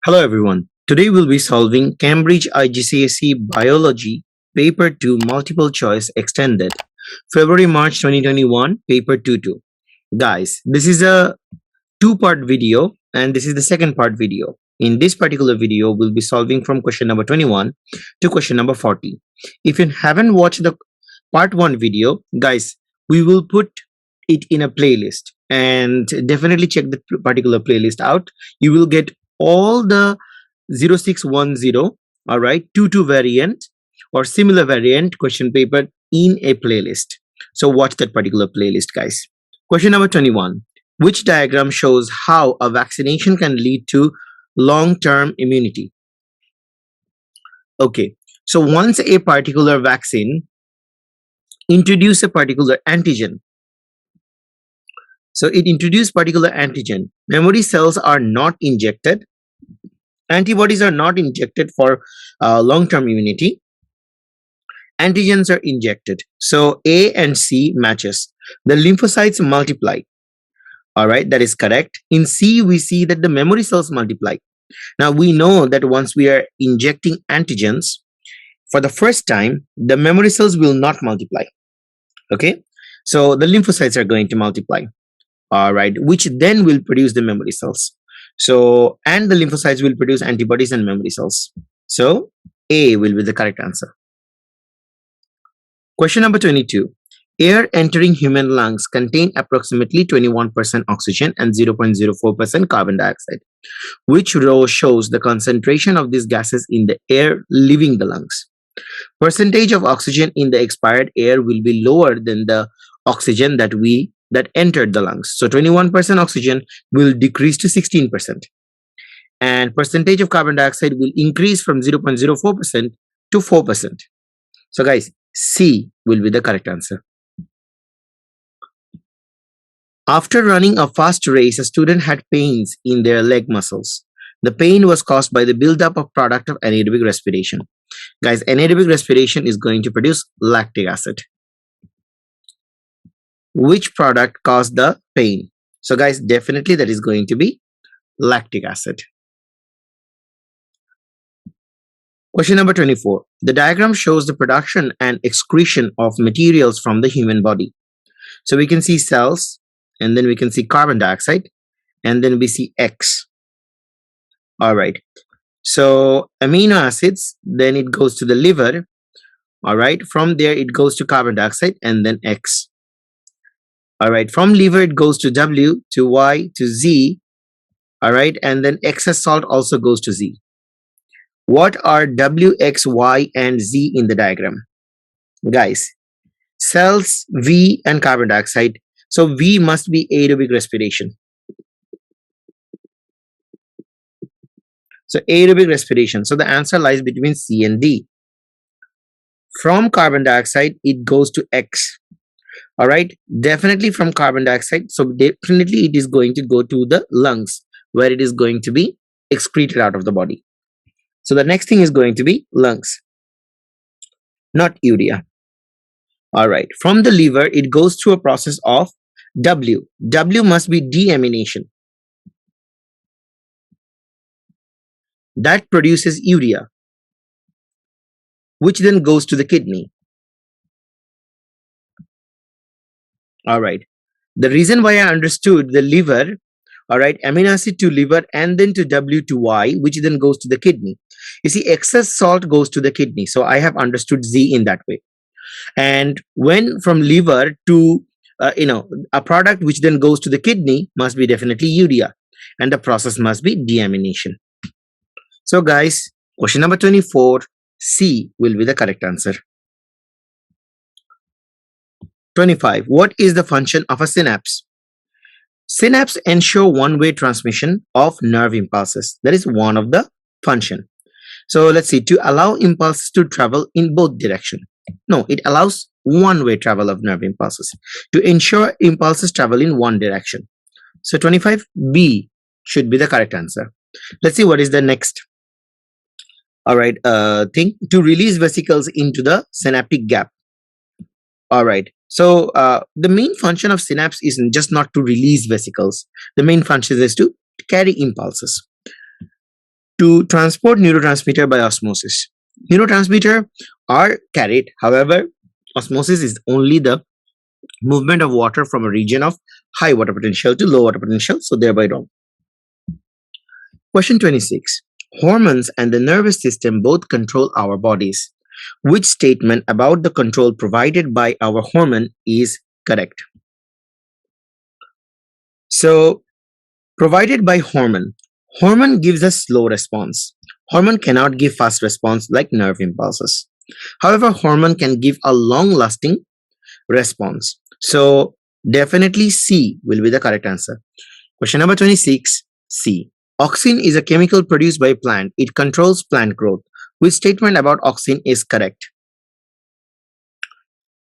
Hello everyone. Today we'll be solving Cambridge IGCSE Biology Paper 2 Multiple Choice Extended February-March 2021 Paper 2-2. Guys, this is a two-part video and this is the second part video. In this particular video, we'll be solving from question number 21 to question number 40. If you haven't watched the part 1 video, guys, we will put it in a playlist and definitely check the particular playlist out. You will get all the 0610, all right, 2-2 variant or similar variant question paper in a playlist. So watch that particular playlist, guys. Question number 21. Which diagram shows how a vaccination can lead to long-term immunity? Okay, so once a particular vaccine introduce a particular antigen, so it introduced particular antigen, memory cells are not injected, antibodies are not injected for long-term immunity, antigens are injected. So A and C matches. The lymphocytes multiply. All right, that is correct. In C, we see that the memory cells multiply. Now we know that once we are injecting antigens for the first time, the memory cells will not multiply. Okay, so the lymphocytes are going to multiply. All right, which then will produce the memory cells. So, and the lymphocytes will produce antibodies and memory cells. So, A will be the correct answer. Question number 22. Air entering human lungs contain approximately 21% oxygen and 0.04% carbon dioxide. Which row shows the concentration of these gases in the air leaving the lungs? Percentage of oxygen in the expired air will be lower than the oxygen that entered the lungs. So 21% oxygen will decrease to 16%. And percentage of carbon dioxide will increase from 0.04% to 4%. So guys, C will be the correct answer. After running a fast race, a student had pains in their leg muscles. The pain was caused by the buildup of product of anaerobic respiration. Guys, anaerobic respiration is going to produce lactic acid. Which product caused the pain? So guys, definitely that is going to be lactic acid. Question number 24. The diagram shows the production and excretion of materials from the human body. So we can see cells, and then we can see carbon dioxide, and then we see X. All right. So amino acids, then it goes to the liver. All right. From there, it goes to carbon dioxide and then X. All right, from liver it goes to W, to Y, to Z. All right, and then excess salt also goes to Z. What are W, X, Y, and Z in the diagram? Guys, cells, V, and carbon dioxide. So V must be aerobic respiration. So aerobic respiration. So the answer lies between C and D. From carbon dioxide, it goes to X. All right, definitely from carbon dioxide. So definitely it is going to go to the lungs where it is going to be excreted out of the body. So the next thing is going to be lungs, not urea. All right, from the liver, it goes through a process of W. W must be deamination. That produces urea, which then goes to the kidney. All right. The reason why I understood the liver, all right, amino acid to liver and then to W to Y, which then goes to the kidney. You see, excess salt goes to the kidney. So I have understood Z in that way. And when from liver to, a product which then goes to the kidney must be definitely urea. And the process must be deamination. So guys, question number 24, C will be the correct answer. 25. What is the function of a synapse? Synapse ensure one-way transmission of nerve impulses. That is one of the function. So let's see, to allow impulses to travel in both directions. No, it allows one-way travel of nerve impulses. To ensure impulses travel in one direction. So 25B should be the correct answer. Let's see what is the next. All right, thing. To release vesicles into the synaptic gap. All right. So the main function of synapse is just not to release vesicles. The main function is to carry impulses. To transport neurotransmitter by osmosis. Neurotransmitter are carried, however, osmosis is only the movement of water from a region of high water potential to low water potential, so thereby wrong. Question 26. Hormones and the nervous system both control our bodies. Which statement about the control provided by our hormone is correct? So, provided by hormone. Hormone gives a slow response. Hormone cannot give fast response like nerve impulses. However, hormone can give a long-lasting response. So, definitely C will be the correct answer. Question number 26, C. Auxin is a chemical produced by plant. It controls plant growth. Which statement about auxin is correct?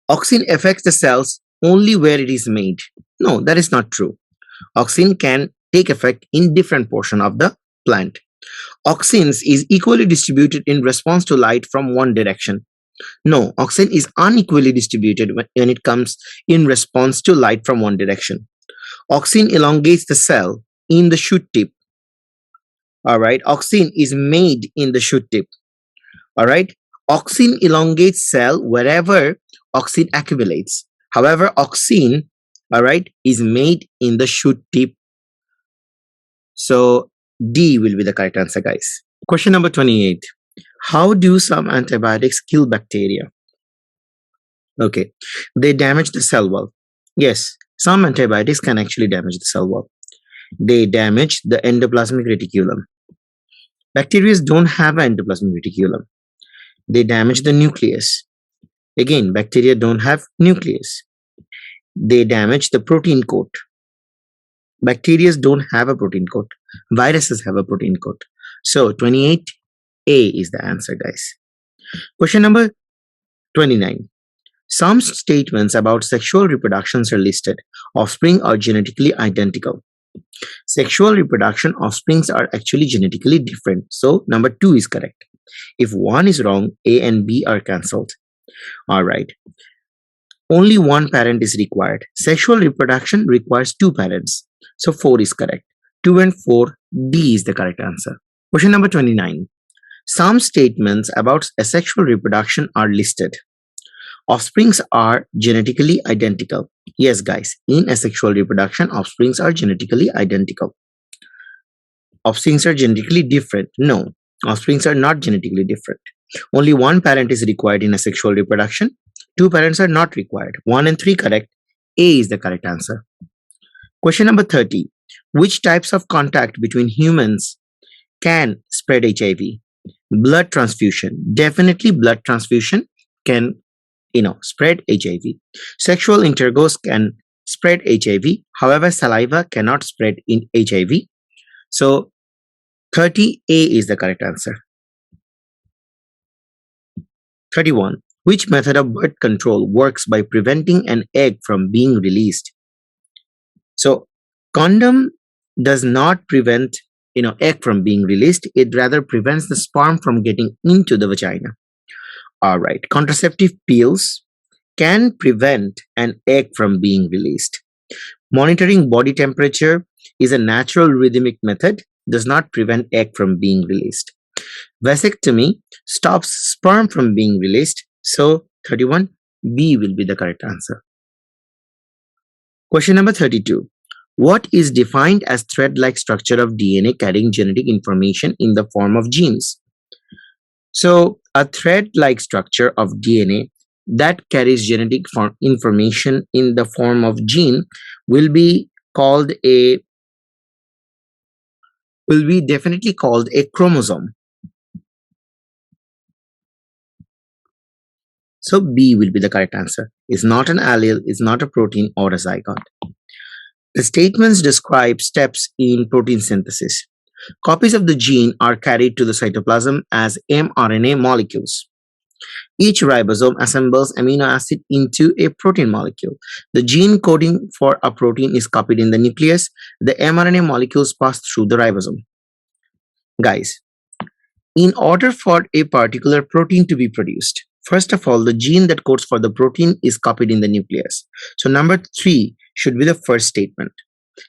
Auxin affects the cells only where it is made. No, that is not true. Auxin can take effect in different portion of the plant. Auxins is equally distributed in response to light from one direction. No, auxin is unequally distributed when it comes in response to light from one direction. Auxin elongates the cell in the shoot tip. Alright, auxin is made in the shoot tip. Alright, auxin elongates cell wherever auxin accumulates. However, auxin, alright, is made in the shoot tip. So D will be the correct answer, guys. Question number 28. How do some antibiotics kill bacteria? Okay, they damage the cell wall. Yes, some antibiotics can actually damage the cell wall. They damage the endoplasmic reticulum. Bacteria don't have an endoplasmic reticulum. They damage the nucleus. Again, bacteria don't have nucleus. They damage the protein coat. Bacteria don't have a protein coat. Viruses have a protein coat. So 28A is the answer, guys. Question number 29. Some statements about sexual reproductions are listed. Offspring are genetically identical. Sexual reproduction offsprings are actually genetically different. So number 2 is correct. If one is wrong, A and B are cancelled. Alright. Only one parent is required. Sexual reproduction requires 2 parents. So 4 is correct. 2 and 4, D is the correct answer. Question number 29. Some statements about asexual reproduction are listed. Offsprings are genetically identical. Yes, guys, in asexual reproduction, offsprings are genetically identical. Offsprings are genetically different. No, offsprings are not genetically different. Only one parent is required in asexual reproduction. 2 parents are not required. 1 and 3 correct. A is the correct answer. Question number 30. Which types of contact between humans can spread HIV? Blood transfusion. Definitely blood transfusion can spread HIV. Sexual intercourse can spread HIV. However, saliva cannot spread in HIV. So 30A is the correct answer. 31. Which method of birth control works by preventing an egg from being released? So condom does not prevent egg from being released. It rather prevents the sperm from getting into the vagina. Alright, contraceptive pills can prevent an egg from being released. Monitoring body temperature is a natural rhythmic method, does not prevent egg from being released. Vasectomy stops sperm from being released. So 31B will be the correct answer. Question number 32. What is defined as thread-like structure of DNA carrying genetic information in the form of genes? So a thread-like structure of DNA that carries genetic information in the form of gene will be definitely called a chromosome. So B will be the correct answer. Is not an allele, is not a protein or a zygote. The statements describe steps in protein synthesis. Copies of the gene are carried to the cytoplasm as mRNA molecules. Each ribosome assembles amino acid into a protein molecule. The gene coding for a protein is copied in the nucleus. The mRNA molecules pass through the ribosome. Guys, in order for a particular protein to be produced, first of all, the gene that codes for the protein is copied in the nucleus. So number 3 should be the first statement.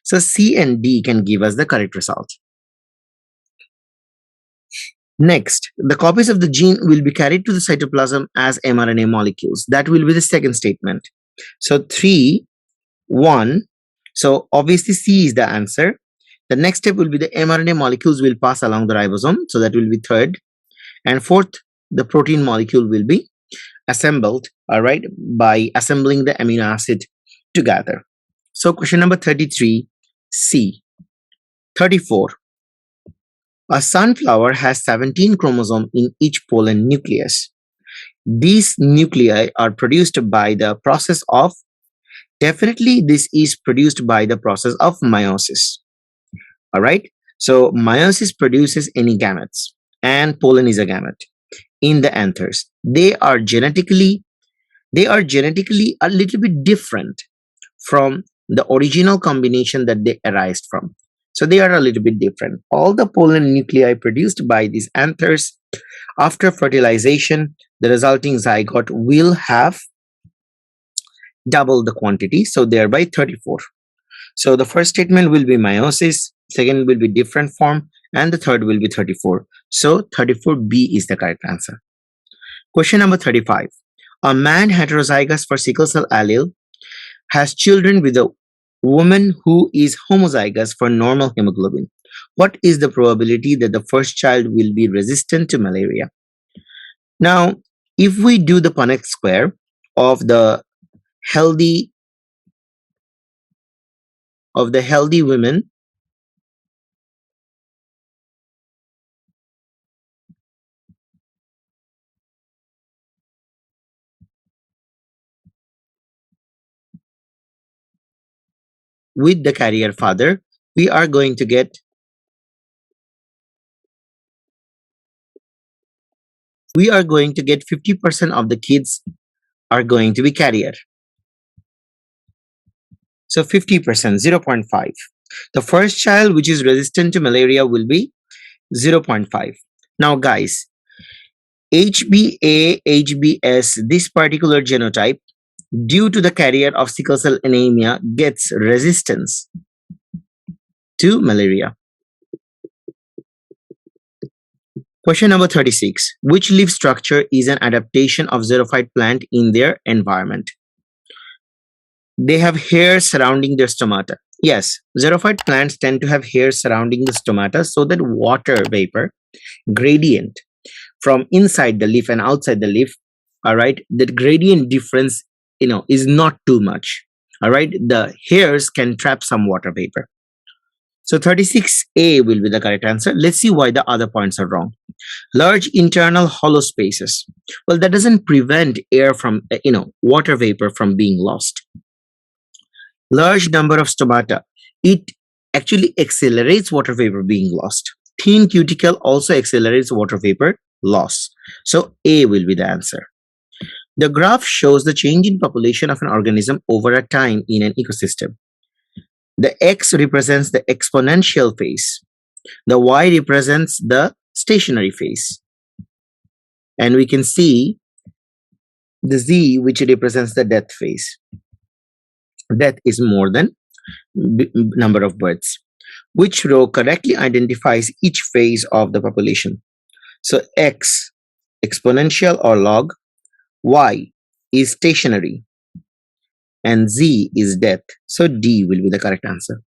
So C and D can give us the correct result. Next, the copies of the gene will be carried to the cytoplasm as mRNA molecules. That will be the second statement. So 3, 1. So obviously C is the answer. The next step will be the mRNA molecules will pass along the ribosome. So that will be third. And fourth, the protein molecule will be assembled, all right, by assembling the amino acid together. So question number 33, C. 34. A sunflower has 17 chromosomes in each pollen nucleus. These nuclei are produced by the process of, definitely this is produced by the process of meiosis. All right. So meiosis produces any gametes, and pollen is a gamete in the anthers. They are genetically a little bit different from the original combination that they arise from. So they are a little bit different. All the pollen nuclei produced by these anthers after fertilization, the resulting zygote will have double the quantity, so thereby 34. So the first statement will be meiosis, second will be different form, and the third will be 34. So 34B is the correct answer. Question number 35. A man heterozygous for sickle cell allele has children with a woman who is homozygous for normal hemoglobin. What is the probability that the first child will be resistant to malaria? Now, if we do the Punnett square of the healthy women with the carrier father, we are going to get 50% of the kids are going to be carrier. So 50%, 0.5. The first child which is resistant to malaria will be 0.5. Now guys, HbA, HbS, this particular genotype, due to the carrier of sickle cell anemia, gets resistance to malaria. Question number 36. Which leaf structure is an adaptation of xerophyte plant in their environment? They have hairs surrounding their stomata. Yes, xerophyte plants tend to have hairs surrounding the stomata so that water vapor gradient from inside the leaf and outside the leaf, all right, the gradient difference, is not too much. All right, the hairs can trap some water vapor. So 36A will be the correct answer. Let's see why the other points are wrong. Large internal hollow spaces. Well, that doesn't prevent air from, water vapor from being lost. Large number of stomata. It actually accelerates water vapor being lost. Thin cuticle also accelerates water vapor loss. So A will be the answer. The graph shows the change in population of an organism over a time in an ecosystem. The X represents the exponential phase. The Y represents the stationary phase. And we can see the Z, which represents the death phase. Death is more than number of births. Which row correctly identifies each phase of the population? So X, exponential or log, Y is stationary, and Z is death. So D will be the correct answer.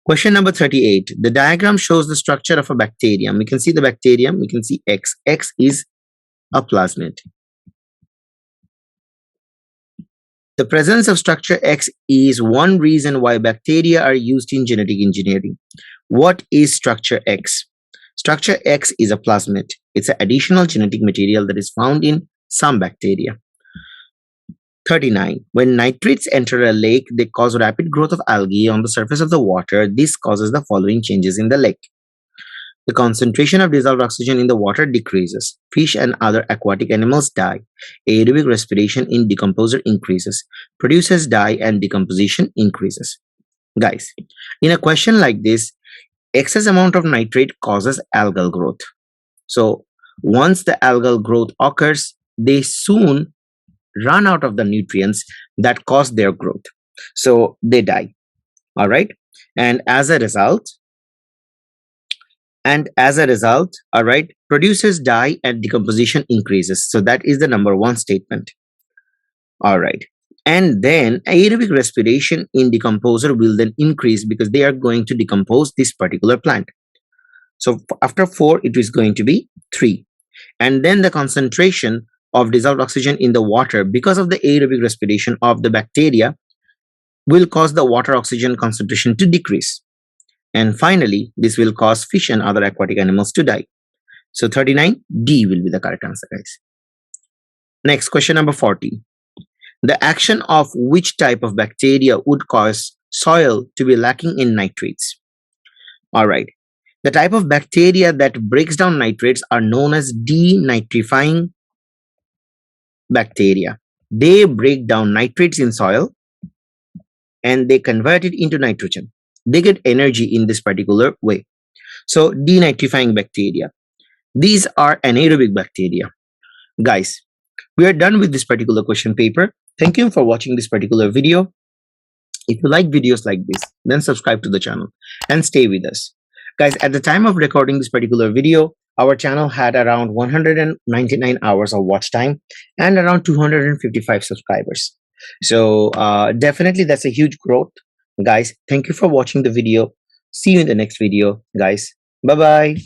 Question number 38. The diagram shows the structure of a bacterium. We can see the bacterium, we can see X. X is a plasmid. The presence of structure X is one reason why bacteria are used in genetic engineering. What is structure X? Structure X is a plasmid. It's an additional genetic material that is found in some bacteria. 39. When nitrates enter a lake, they cause rapid growth of algae on the surface of the water. This causes the following changes in the lake. The concentration of dissolved oxygen in the water decreases. Fish and other aquatic animals die. Aerobic respiration in decomposer increases. Producers die and decomposition increases. Guys, in a question like this, excess amount of nitrate causes algal growth. So once the algal growth occurs, they soon run out of the nutrients that cause their growth. So they die. All right. And as a result, And as a result, all right, producers die and decomposition increases. So that is the number one statement. All right. And then aerobic respiration in decomposer will then increase because they are going to decompose this particular plant. So after 4, it is going to be 3. And then the concentration of dissolved oxygen in the water because of the aerobic respiration of the bacteria will cause the water oxygen concentration to decrease. And finally, this will cause fish and other aquatic animals to die. So 39, D will be the correct answer, guys. Next, question number 40. The action of which type of bacteria would cause soil to be lacking in nitrates? All right. The type of bacteria that breaks down nitrates are known as denitrifying bacteria. They break down nitrates in soil and they convert it into nitrogen. They get energy in this particular way. So, denitrifying bacteria. These are anaerobic bacteria. Guys, we are done with this particular question paper. Thank you for watching this particular video. If you like videos like this, then subscribe to the channel and stay with us. Guys, at the time of recording this particular video, our channel had around 199 hours of watch time and around 255 subscribers. So definitely that's a huge growth. Guys, thank you for watching the video. See you in the next video, guys. Bye-bye.